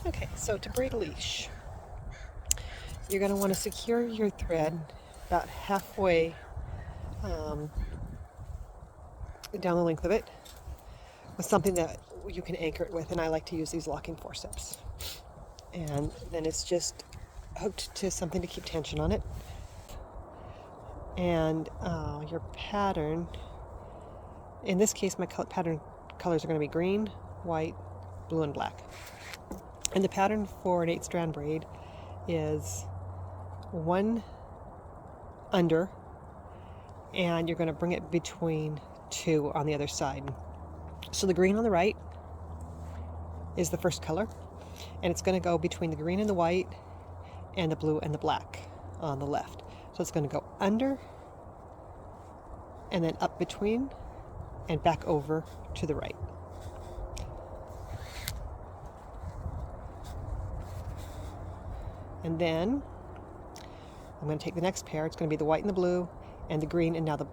Okay, so to braid a leash, you're going to want to secure your thread about halfway down the length of it with something that you can anchor it with, and I like to use these locking forceps. And then it's just hooked to something to keep tension on it. And your pattern, in this case my pattern colors are going to be green, white, blue, and black. And the pattern for an 8-strand braid is 1 under, and you're going to bring it between 2 on the other side. So the green on the right is the first color, and it's going to go between the green and the white and the blue and the black on the left. So it's going to go under and then up between and back over to the right. And then I'm going to take the next pair. It's going to be the white and the blue and the green, and now the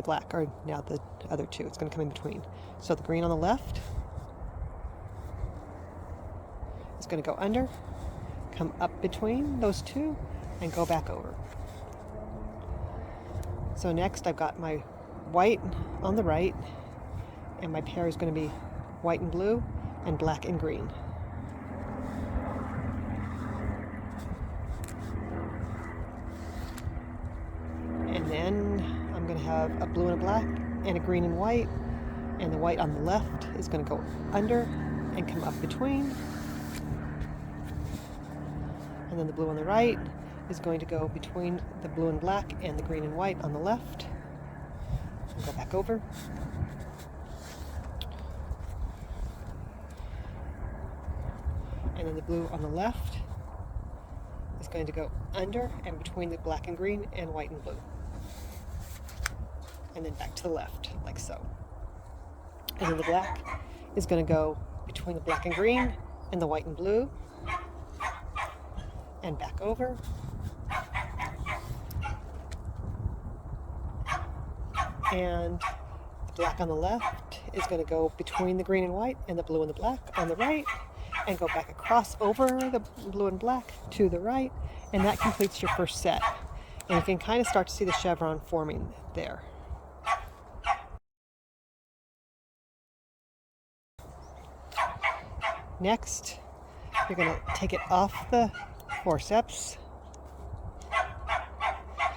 black are now the other 2. It's going to come in between. So the green on the left is going to go under, come up between those 2, and go back over. So next I've got my white on the right, and my pair is going to be white and blue and black and green. And then I'm going to have a blue and a black and a green and white, and the white on the left is going to go under and come up between, and then the blue on the right is going to go between the blue and black and the green and white on the left and go back over. And then the blue on the left is going to go under and between the black and green and white and blue. And then back to the left, like so. And then the black is going to go between the black and green and the white and blue, and back over. And the black on the left is going to go between the green and white and the blue and the black on the right, and go back across over the blue and black to the right, and that completes your first set. And you can kind of start to see the chevron forming there. Next, you're going to take it off the forceps,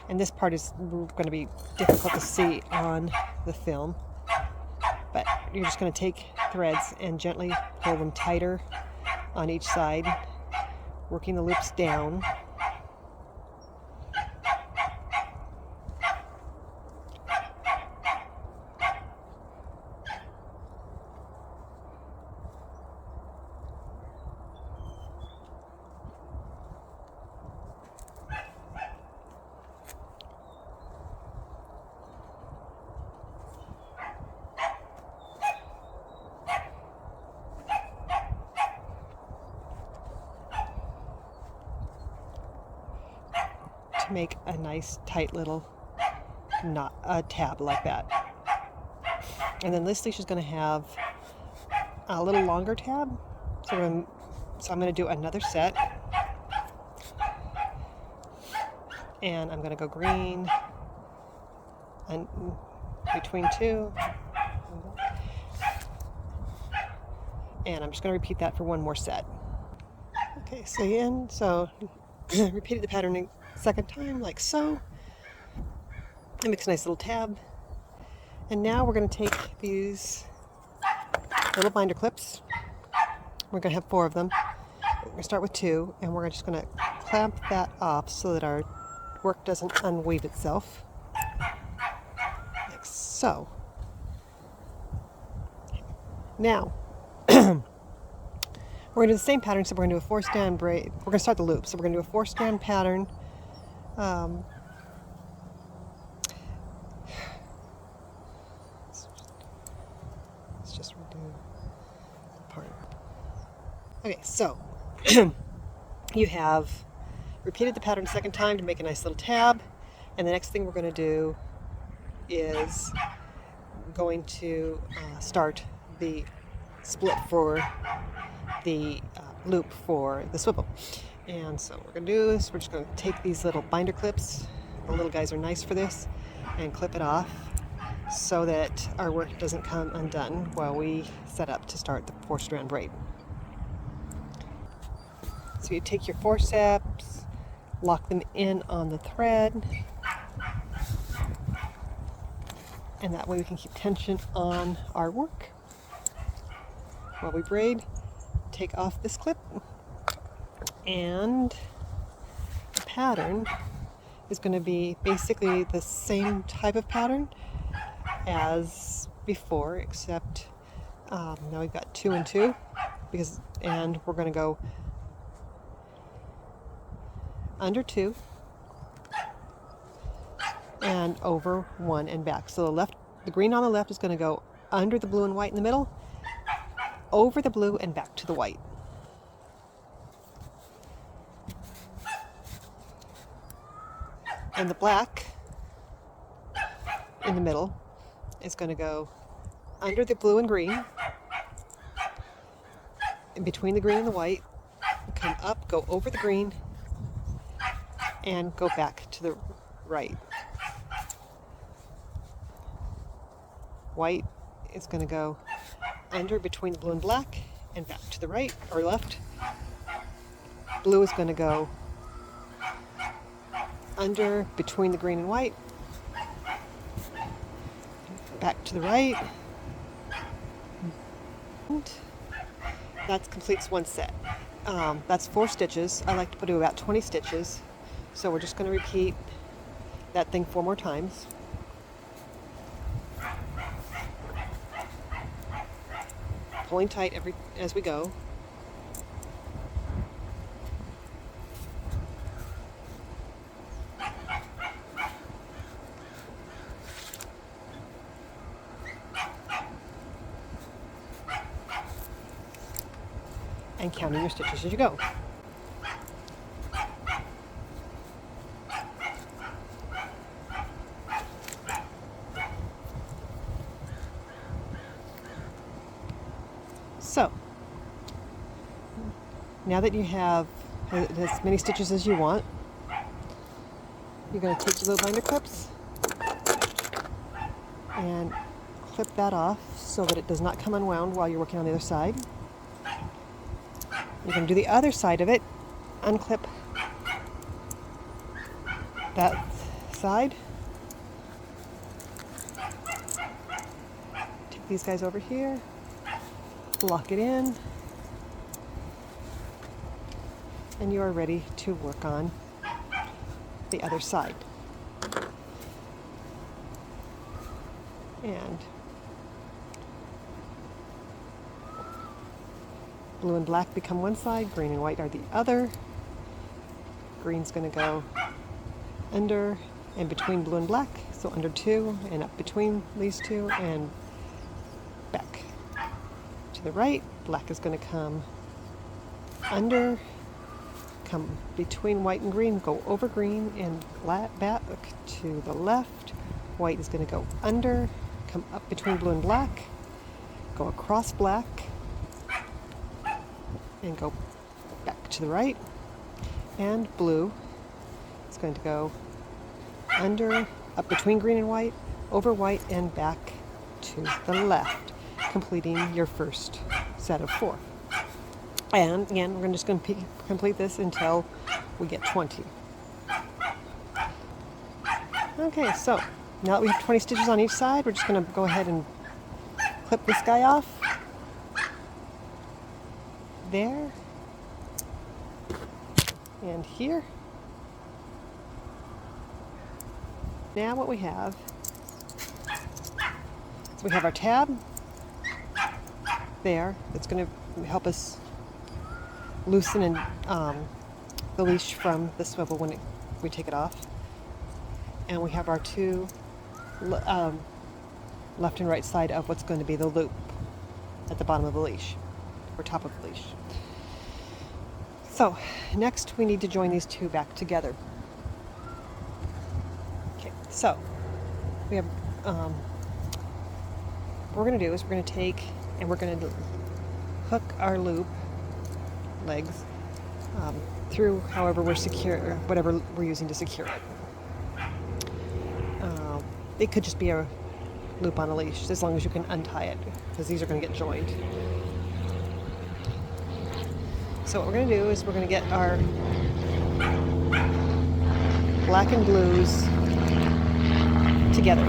and this part is going to be difficult to see on the film, but you're just going to take threads and gently pull them tighter on each side, working the loops down. To make a nice tight little knot, a tab like that. And then this leash is going to have a little longer tab, so I'm going to do another set, and I'm going to go green and between 2, and I'm just going to repeat that for one more set. Okay, so repeated the pattern a second time, like so. It makes a nice little tab. And now we're going to take these little binder clips. We're going to have 4 of them. We're going to start with 2, and we're just going to clamp that off so that our work doesn't unweave itself, like so. Now, we're going to do the same pattern, so we're going to do a 4-strand braid. We're going to start the loop, so we're going to do a 4-strand pattern. Let's just redo the part. Okay, so you have repeated the pattern a second time to make a nice little tab, and the next thing we're going to do is going to start the split for the loop for the swivel. And so what we're going to do is we're just going to take these little binder clips, the little guys are nice for this, and clip it off so that our work doesn't come undone while we set up to start the 4-strand braid. So you take your forceps, lock them in on the thread, and that way we can keep tension on our work. While we braid, take off this clip, and the pattern is going to be basically the same type of pattern as before, except now we've got 2 and 2, and we're going to go under 2 and over 1 and back. So the green on the left is going to go under the blue and white in the middle, over the blue and back to the white. And the black in the middle is going to go under the blue and green, in between the green and the white, come up, go over the green, and go back to the right. White is going to go under between the blue and black and back to the right or left. Blue is going to go under between the green and white, back to the right. And that completes one set. That's 4 stitches. I like to do about 20 stitches. So we're just going to repeat that thing 4 more times. Pulling tight as we go. And counting your stitches as you go. So, now that you have as many stitches as you want, you're going to take your little binder clips and clip that off so that it does not come unwound while you're working on the other side. You're going to do the other side of it, unclip that side. Take these guys over here, lock it in, and you are ready to work on the other side. And blue and black become one side, green and white are the other. Green's going to go under and between blue and black, so under 2 and up between these 2 and back to the right. Black is going to come under, come between white and green, go over green and back to the left. White is going to go under, come up between blue and black, go across black, and go back to the right. And blue is going to go under, up between green and white, over white, and back to the left, completing your first set of 4. And again, we're just going to complete this until we get 20. Okay, so now that we have 20 stitches on each side, we're just going to go ahead and clip this guy off. There. And here. Now what we have, so we have our tab there. That's going to help us loosen and the leash from the swivel when we take it off. And we have our 2 left and right side of what's going to be the loop at the bottom of the leash, or top of the leash. So next we need to join these 2 back together. Okay, so we have what we're going to do is we're going to take and we're going to hook our loop legs through however we're secure, whatever we're using to secure it. It could just be a loop on a leash, as long as you can untie it, because these are going to get joined. So what we're going to do is we're going to get our black and blues together.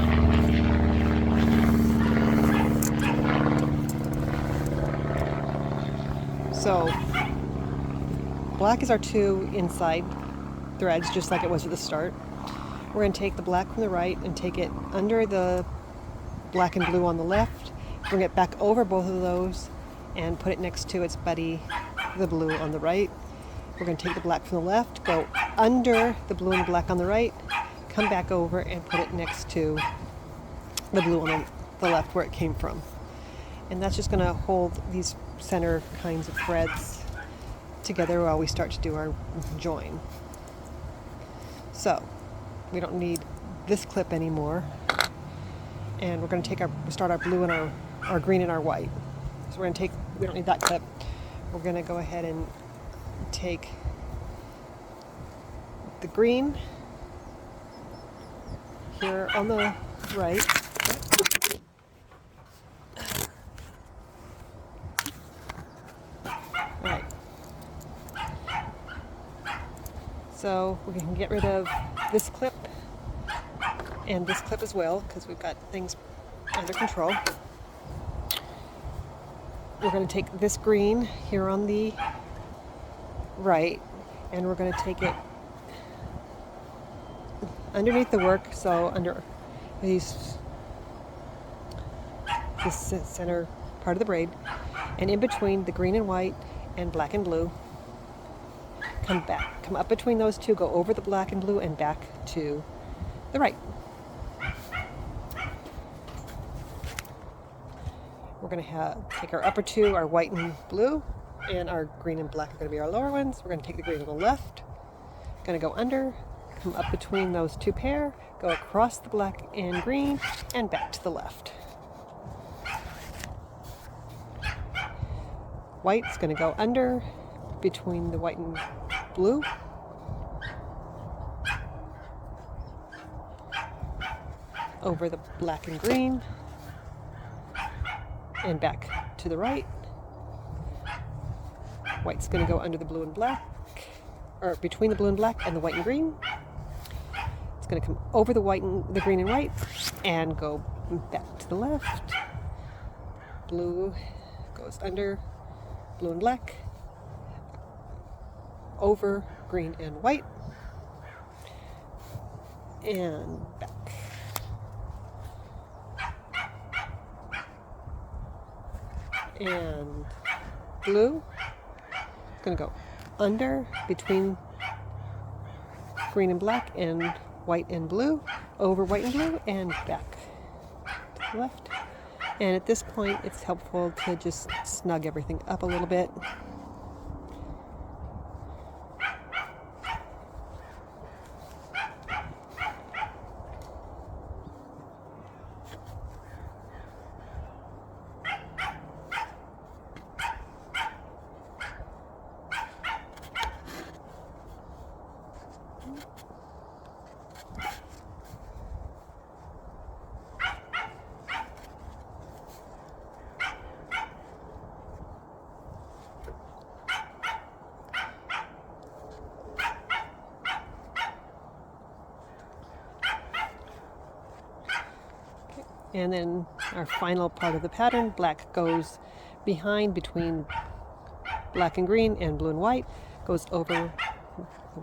So black is our 2 inside threads, just like it was at the start. We're going to take the black from the right and take it under the black and blue on the left, bring it back over both of those, and put it next to its buddy, the blue on the right. We're going to take the black from the left, go under the blue and black on the right, come back over and put it next to the blue on the left where it came from. And that's just going to hold these center kinds of threads together while we start to do our join. So we don't need this clip anymore, and we're going to start our blue and our green and our white. So we don't need that clip. We're going to go ahead and take the green here on the right. Right. So we can get rid of this clip and this clip as well, because we've got things under control. We're going to take this green here on the right, and we're going to take it underneath the work, so under this center part of the braid, and in between the green and white and black and blue. Come up between those two, go over the black and blue and back to the right. We're going to take our upper 2, our white and blue, and our green and black are going to be our lower ones. We're going to take the green on the left, going to go under, come up between those 2 pair, go across the black and green, and back to the left. White's going to go under between the white and blue, over the black and green, and back to the right. White's going to go under the blue and black, or between the blue and black and the white and green. It's going to come over the green and white and go back to the left. Blue goes under blue and black, over green and white, and back. And blue is going to go under between green and black and white and blue, over white and blue, and back to the left. And at this point, it's helpful to just snug everything up a little bit. And then our final part of the pattern, black goes behind between black and green and blue and white, goes over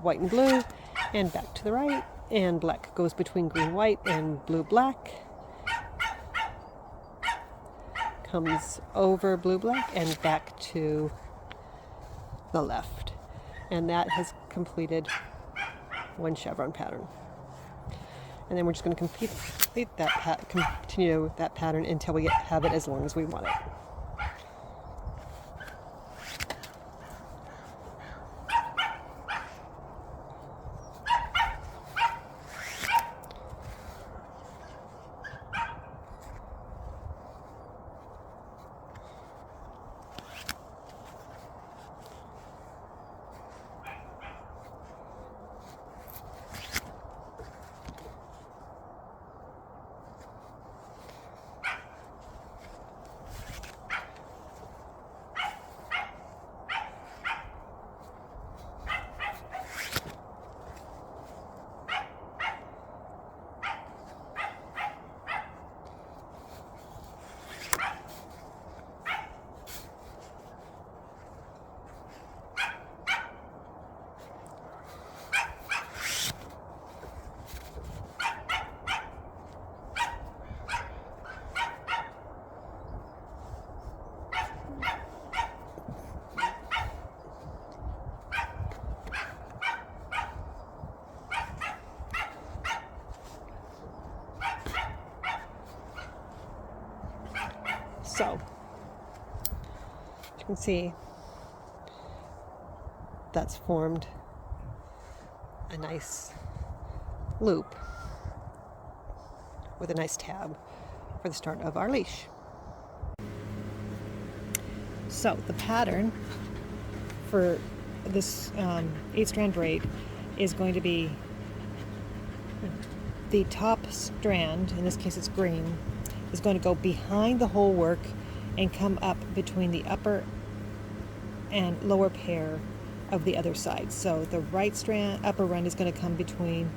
white and blue and back to the right, and black goes between green, white and blue, black, comes over blue, black and back to the left. And that has completed one chevron pattern. And then we're just going to continue that pattern until we have it as long as we want it. So, as you can see, that's formed a nice loop with a nice tab for the start of our leash. So the pattern for this 8-strand braid is going to be the top strand, in this case it's green, is going to go behind the whole work and come up between the upper and lower pair of the other side. So the right strand, upper run, is going to come between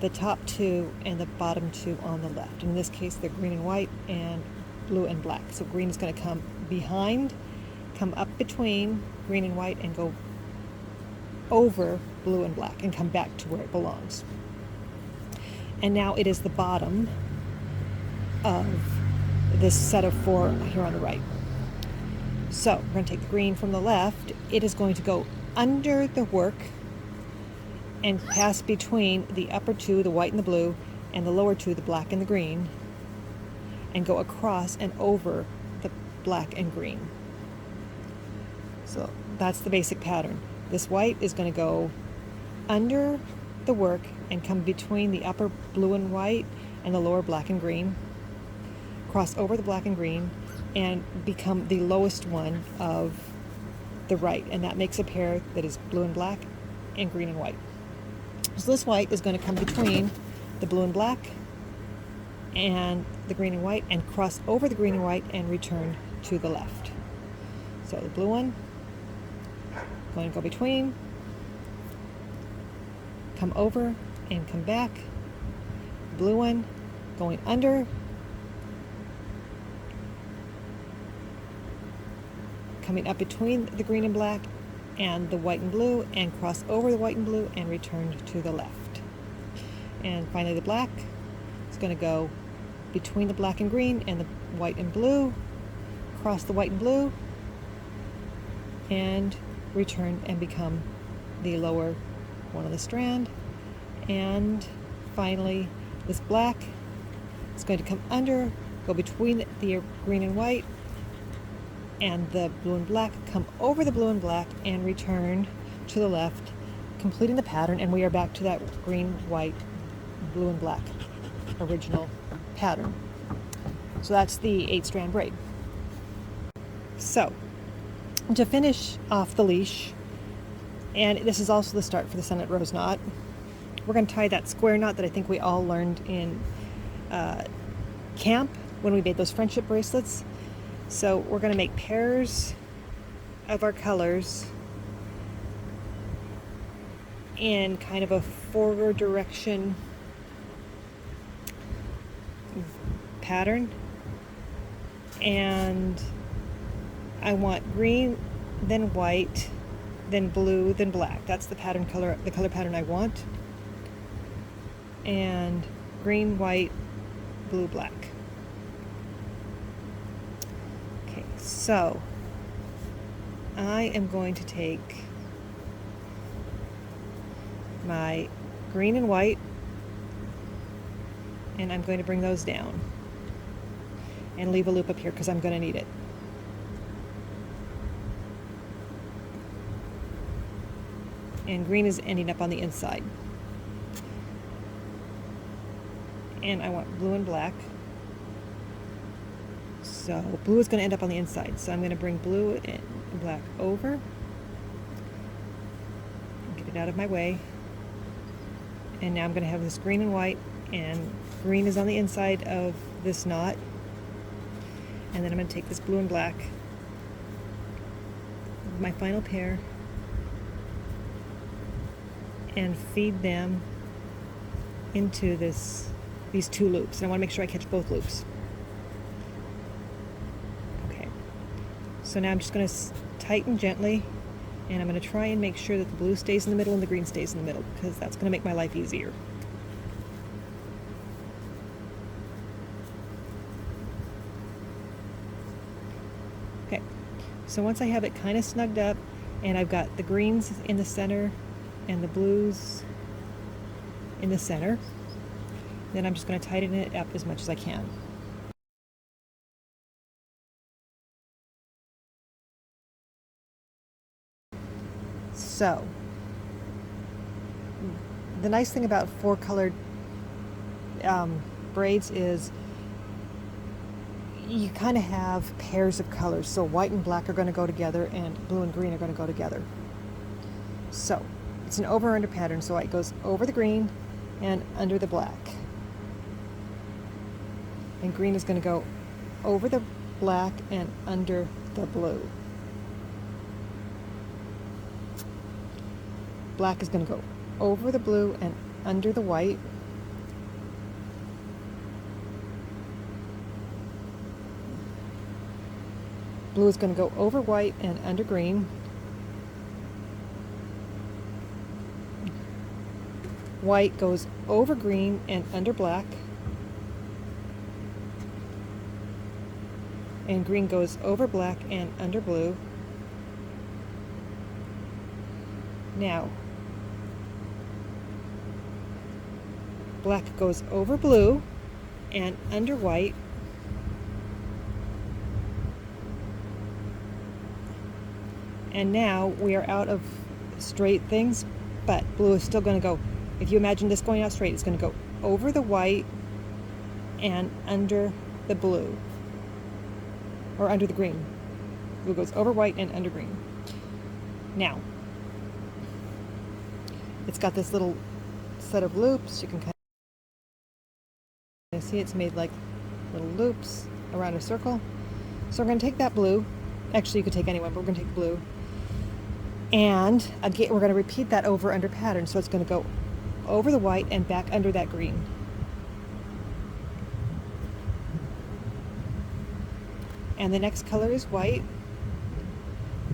the top two and the bottom two on the left. In this case, they're green and white and blue and black. So green is going to come behind, come up between green and white, and go over blue and black and come back to where it belongs. And now it is the bottom of this set of 4 here on the right. So we're going to take the green from the left. It is going to go under the work and pass between the upper two, the white and the blue, and the lower two, the black and the green, and go across and over the black and green. So that's the basic pattern. This white is going to go under the work and come between the upper blue and white and the lower black and green, cross over the black and green, and become the lowest one of the right. And that makes a pair that is blue and black and green and white. So this white is going to come between the blue and black and the green and white and cross over the green and white and return to the left. So the blue one, going to go between, come over and come back. Blue one, going under, coming up between the green and black and the white and blue, and cross over the white and blue and return to the left. And finally the black is going to go between the black and green and the white and blue, cross the white and blue, and return and become the lower one of the strand. And finally this black is going to come under, go between the green and white and the blue and black, come over the blue and black and return to the left, completing the pattern, and we are back to that green, white, blue and black original pattern. So that's the 8-strand braid. So to finish off the leash, and this is also the start for the sennit rose knot, we're going to tie that square knot that I think we all learned in camp when we made those friendship bracelets. So we're going to make pairs of our colors in kind of a forward direction pattern, and I want green, then white, then blue, then black. That's the pattern color, the color pattern I want. And green, white, blue, black. Okay, so I am going to take my green and white, and I'm going to bring those down and leave a loop up here because I'm going to need it. And green is ending up on the inside. And I want blue and black. So blue is going to end up on the inside. So I'm going to bring blue and black over. Get it out of my way. And now I'm going to have this green and white, and green is on the inside of this knot. And then I'm going to take this blue and black, my final pair, and feed them into these two loops. And I want to make sure I catch both loops. Okay, so now I'm just going to tighten gently, and I'm going to try and make sure that the blue stays in the middle and the green stays in the middle, because that's going to make my life easier. Okay, so once I have it kind of snugged up, and I've got the greens in the center and the blues in the center, then I'm just going to tighten it up as much as I can. So the nice thing about 4-colored braids is you kind of have pairs of colors. So white and black are going to go together, and blue and green are going to go together. So it's an over under pattern, so it goes over the green and under the black. And green is going to go over the black and under the blue. Black is going to go over the blue and under the white. Blue is going to go over white and under green. White goes over green and under black. And green goes over black and under blue. Now, black goes over blue and under white. And now we are out of straight things, but blue is still going to go, if you imagine this going out straight, it's going to go over the white and under the blue, or under the green. Blue goes over white and under green. Now, it's got this little set of loops. You can kind of see it's made like little loops around a circle. So we're going to take that blue. Actually, you could take any one, but we're going to take blue. And again, we're going to repeat that over under pattern. So it's going to go over the white and back under that green. And the next color is white.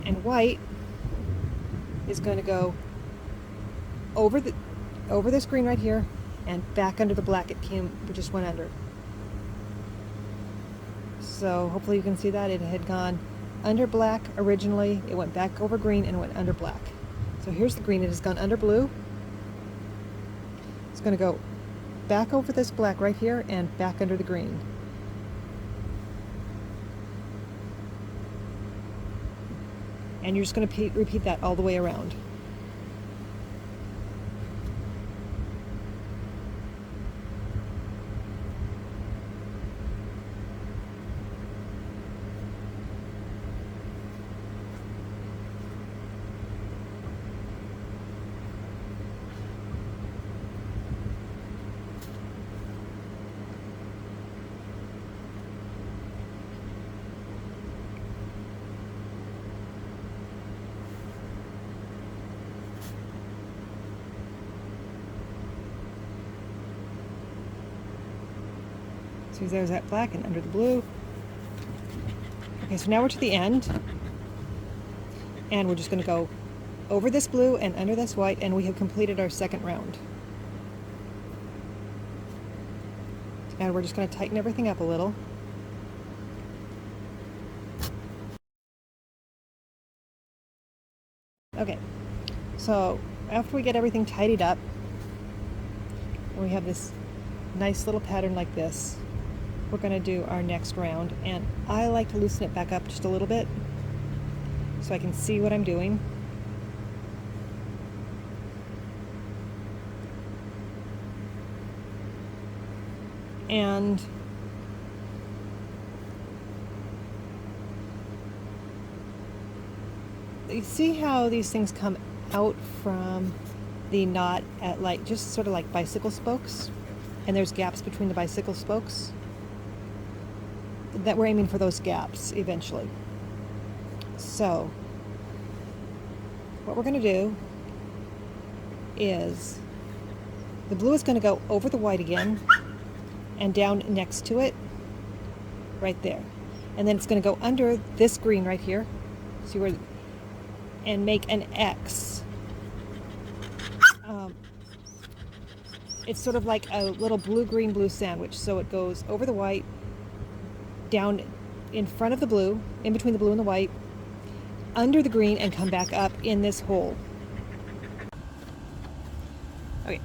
And white is going to go over this green right here and back under the black it just went under. So hopefully you can see that. It had gone under black originally, it went back over green and went under black. So here's the green, it has gone under blue. It's going to go back over this black right here and back under the green. And you're just going to repeat that all the way around. So there's that black and under the blue. Okay, so now we're to the end. And we're just going to go over this blue and under this white, and we have completed our second round. And we're just going to tighten everything up a little. Okay, so after we get everything tidied up, we have this nice little pattern like this. We're going to do our next round, and I like to loosen it back up just a little bit so I can see what I'm doing. And you see how these things come out from the knot at like just sort of like bicycle spokes, and there's gaps between the bicycle spokes that we're aiming for those gaps eventually. So what we're going to do is the blue is going to go over the white again and down next to it right there, and then it's going to go under this green right here, see where, and make an X. It's sort of like a little blue-green blue sandwich, so it goes over the white, down in front of the blue, in between the blue and the white, under the green, and come back up in this hole. Okay.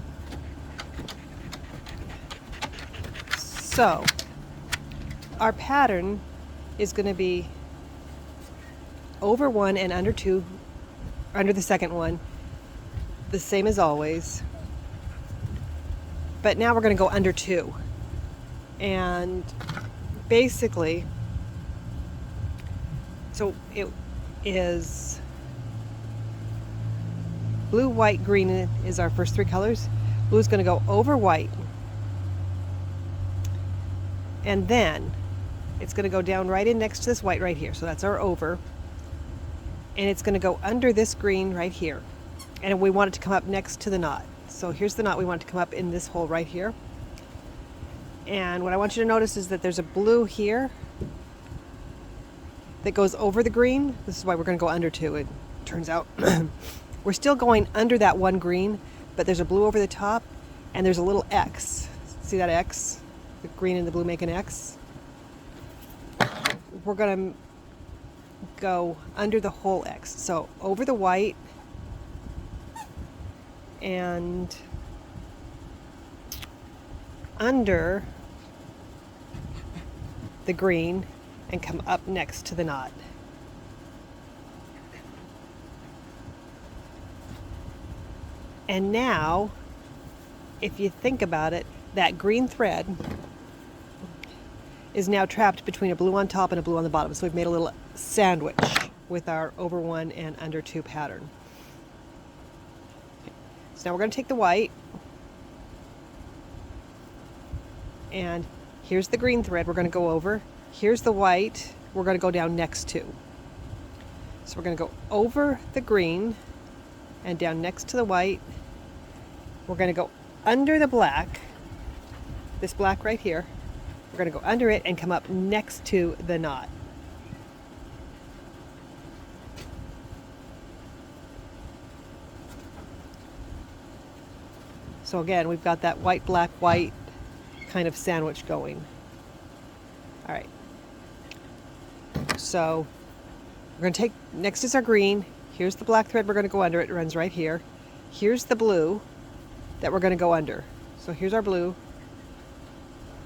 So our pattern is going to be over one and under two, under the second one, the same as always. But now we're going to go under 2. And basically, so it is blue, white, green is our first 3 colors. Blue is going to go over white. And then it's going to go down right in next to this white right here. So that's our over. And it's going to go under this green right here. And we want it to come up next to the knot. So here's the knot we want it to come up in this hole right here. And what I want you to notice is that there's a blue here that goes over the green. This is why we're going to go under 2. It turns out we're still going under that one green, but there's a blue over the top and there's a little X. See that X? The green and the blue make an X. We're going to go under the whole X. So over the white and under the green and come up next to the knot. And now, if you think about it, that green thread is now trapped between a blue on top and a blue on the bottom. So we've made a little sandwich with our over 1 and under 2 pattern. So now we're going to take the white, and here's the green thread we're going to go over. Here's the white we're going to go down next to. So we're going to go over the green and down next to the white. We're going to go under the black, this black right here. We're going to go under it and come up next to the knot. So again, we've got that white, black, white kind of sandwich going. All right. So we're going to take, next is our green. Here's the black thread we're going to go under. It runs right here. Here's the blue that we're going to go under. So here's our blue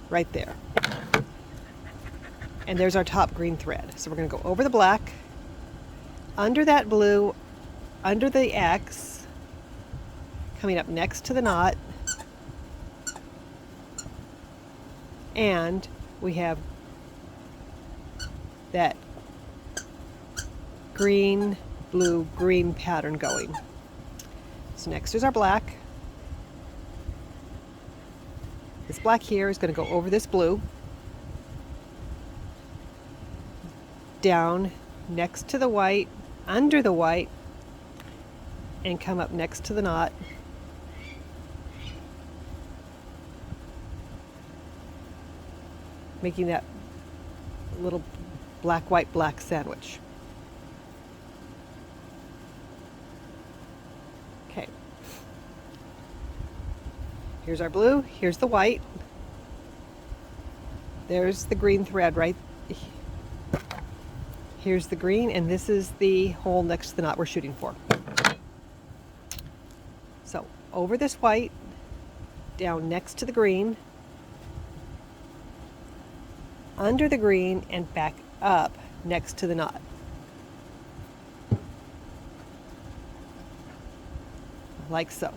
right there. And there's our top green thread. So we're going to go over the black, under that blue, under the X, coming up next to the knot, and we have that green, blue, green pattern going. So next is our black. This black here is going to go over this blue, down next to the white, under the white, and come up next to the knot. Making that little black, white, black sandwich. Okay. Here's our blue, here's the white. There's the green thread right. Here's the green, and this is the hole next to the knot we're shooting for. So over this white, down next to the green, under the green, and back up next to the knot. Like so. All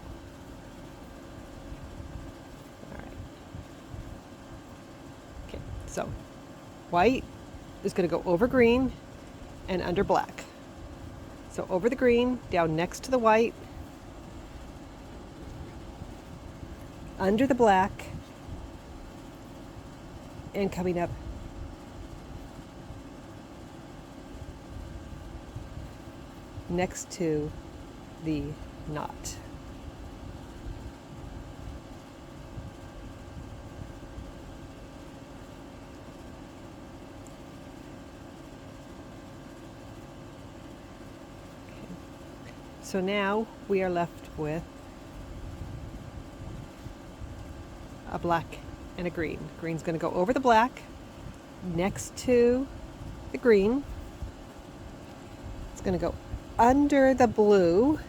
right. Okay, so white is going to go over green and under black. So over the green, down next to the white, under the black, and coming up next to the knot. So now we are left with a black and a green. Green's going to go over the black, next to the green. It's going to go under the blue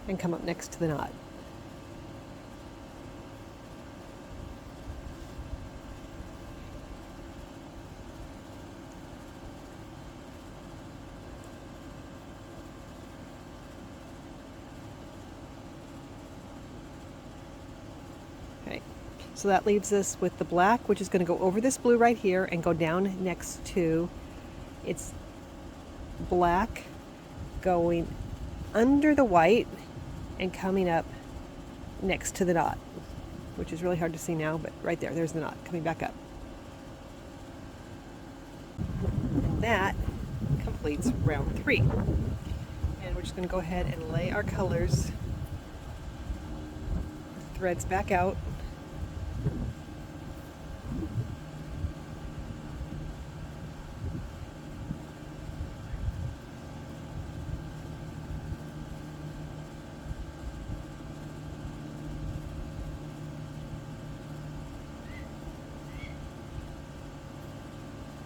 and come up next to the knot. So that leaves us with the black, which is going to go over this blue right here and go down next to its black, going under the white and coming up next to the knot, which is really hard to see now, but right there, there's the knot coming back up. And that completes round 3. And we're just going to go ahead and lay our colors, threads back out.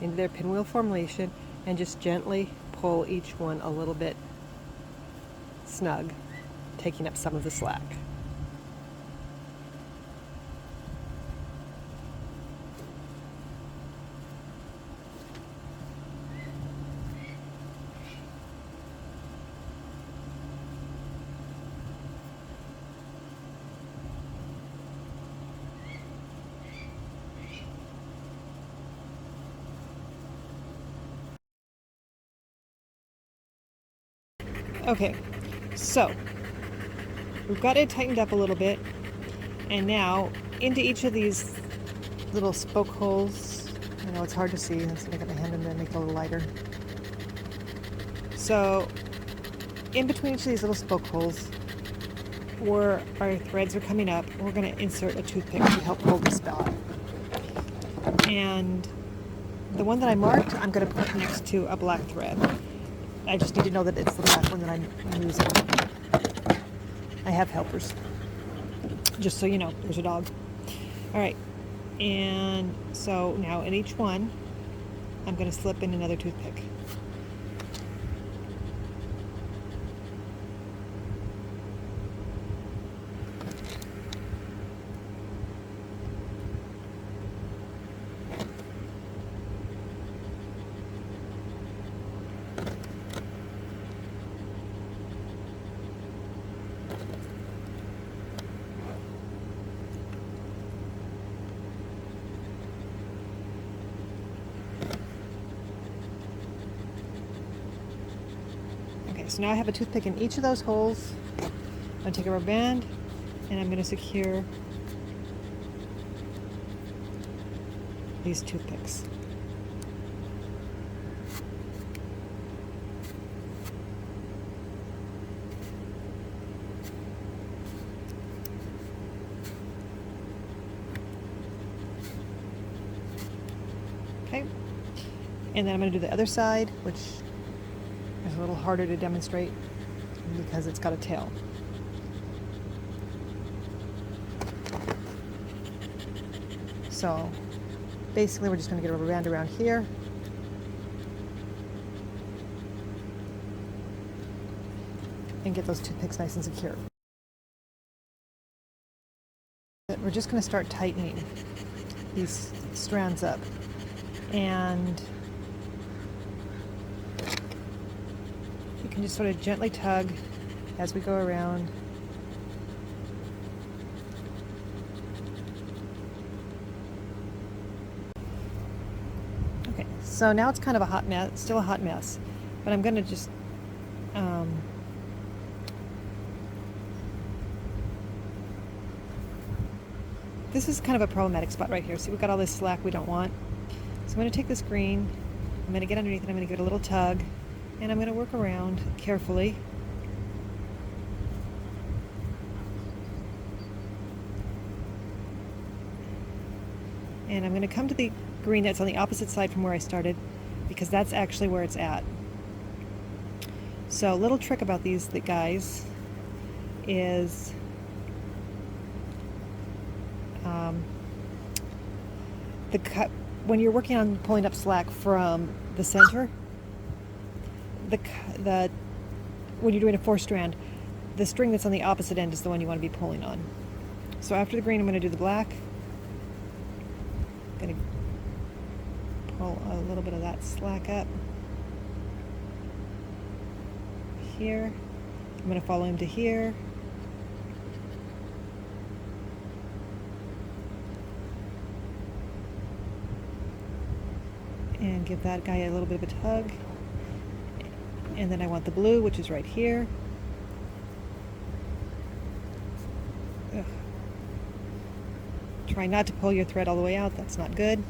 Into their pinwheel formation, and just gently pull each one a little bit snug, taking up some of the slack. Okay, so we've got it tightened up a little bit, and now into each of these little spoke holes. I know it's hard to see, so I got my hand in there to make it a little lighter. So in between each of these little spoke holes, where our threads are coming up, we're going to insert a toothpick to help hold the spot. And the one that I marked, I'm going to put next to a black thread. I just need to know that it's the black one that I'm using. I have helpers, just so you know. There's a dog. All right, and so now in each one, I'm going to slip in another toothpick. So now I have a toothpick in each of those holes. I'm going to take a rubber band and I'm going to secure these toothpicks. Okay, and then I'm going to do the other side, which is a little harder to demonstrate because it's got a tail. So basically we're just going to get a rubber band around here. And get those toothpicks nice and secure. We're just going to start tightening these strands up. And you can just sort of gently tug as we go around. Okay, so now it's kind of a hot mess, still a hot mess, but I'm going to just this is kind of a problematic spot right here. See, we've got all this slack we don't want. So I'm going to take this green, I'm going to get underneath it, I'm going to give it a little tug, and I'm going to work around carefully. And I'm going to come to the green that's on the opposite side from where I started, because that's actually where it's at. So a little trick about these guys is the cut when you're working on pulling up slack from the center. When you're doing a 4-strand, the string that's on the opposite end is the one you want to be pulling on. So after the green, I'm going to do the black. I'm going to pull a little bit of that slack up here. I'm going to follow him to here. and give that guy a little bit of a tug. And then I want the blue, which is right here. Ugh. Try not to pull your thread all the way out, that's not good.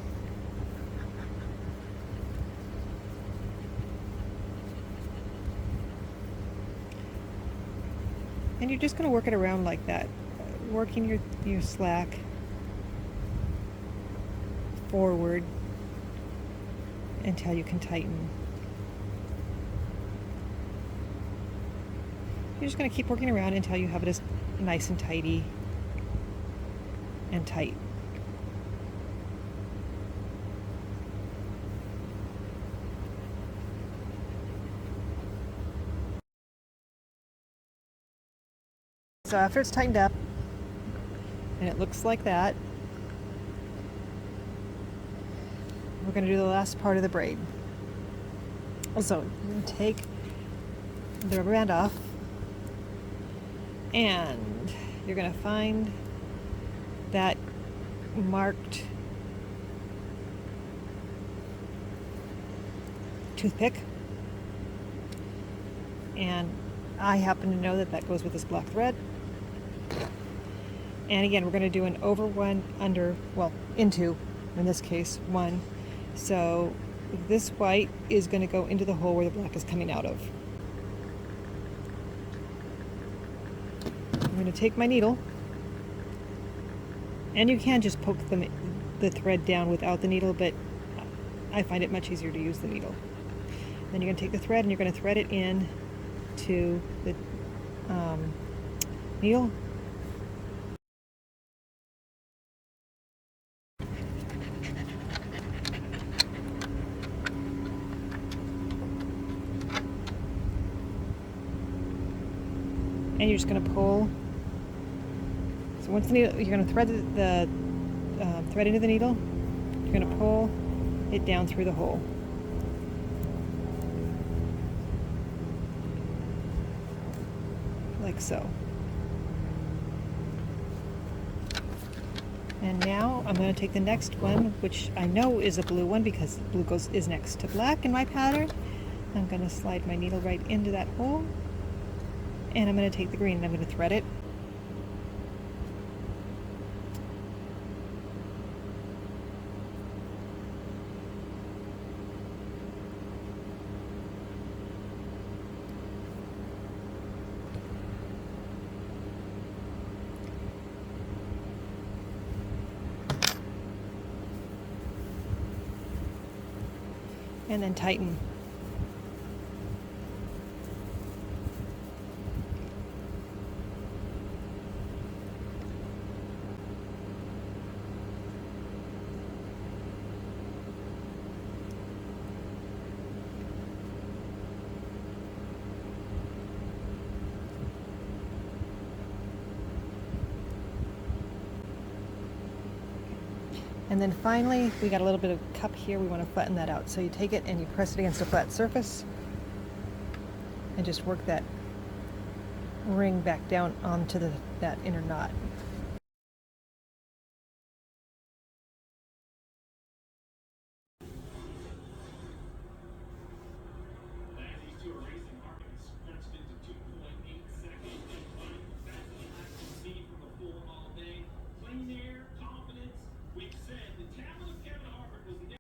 And you're just going to work it around like that, working your slack forward until you can tighten. You're just going to keep working around until you have it as nice and tidy and tight. So after it's tightened up, and it looks like that, we're going to do the last part of the braid. So you're going to take the rubber band off, and you're going to find that marked toothpick, and I happen to know that that goes with this black thread. And again, we're going to do an over one, under, well, into, in this case, one. So this white is going to go into the hole where the black is coming out of. I'm going to take my needle, and you can just poke the thread down without the needle, but I find it much easier to use the needle. Then you're going to take the thread and you're going to thread it in to the needle. And you're just going to pull. So once the needle, you're going to thread the thread into the needle. You're going to pull it down through the hole. Like so. And now I'm going to take the next one, which I know is a blue one because blue is next to black in my pattern. I'm going to slide my needle right into that hole. And I'm going to take the green and I'm going to thread it. And then tighten. And then finally, we got a little bit of cup here. We want to flatten that out. So you take it and you press it against a flat surface and just work that ring back down onto that inner knot.